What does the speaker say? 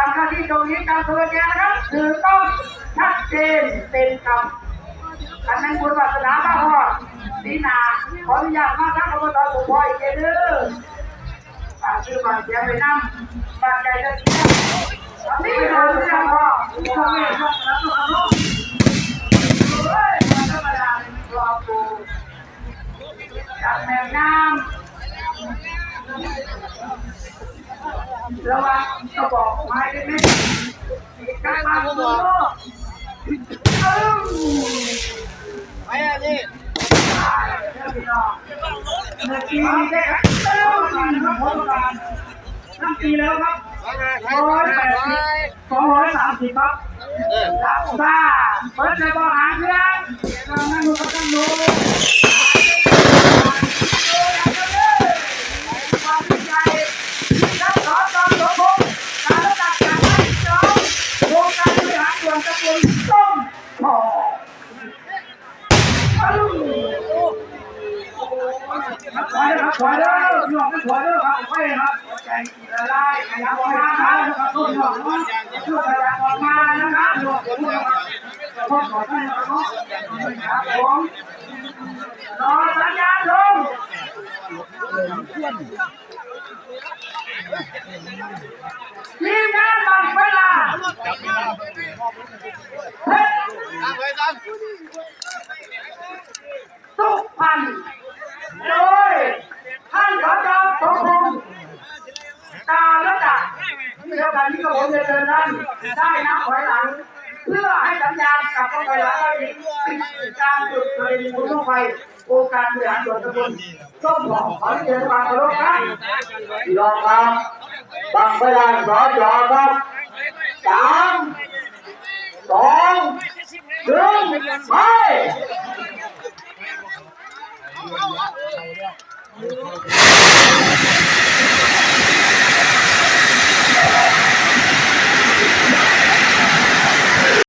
ทำหน้าที่ตรงนี้การตัวแกนะครับคือต้องชัดเจนเป็นคำอันนั้นบุญวาสนาบ้าพ่อดีนาขออนุญาตมาทั้งอบตสุโขทัยเจริญชื่อบ้านเสียไปนั่งบ้านใจจะเสียนี่เป็นเราเรื่องพ่อพ่อแม่พ่อแล้วตัวน้องเฮ้ยมันธรรมดาเป็นรอปูจากแม่น้ำระวังกระบอกไม้ได้ไหมการมาบุญโลกไปอันนี้นาทีได้ครับน้ำปีแล้วครับ280ครับซ่าเปิดในบ่อหางเครื่องนั่งดูครับนั่งดูความดีใจรับขอตอนสมพงษ์การระดับจากท่านจอมโครงการบริหารส่วนตำบลส้มหอถอยครับถอยเด้อหยอกถอยเด้อครับไปครับใจกีละลายขยับออกมาครับทุกหยอกน้องช่วยขยับออกมานะครับหยอกผมขอขอให้ครับครับผมรอสัญญาณลงทีมงานบังเวลาสุพรรณโดยท่านสจ.สมพงษ์กาลดาเดียวกันที่กระผมจะเดินนั้นได้นับถอยหลังเพื่อให้สัญญาณกับเข้าไปแล้วการจุดเรียนรู้ทั่วไปโอกาสบริหารส่วนตำบลส้มหอขอเชิญความเคารพครับยอมครับบังเวลาสอจอครับ3 2 1ไป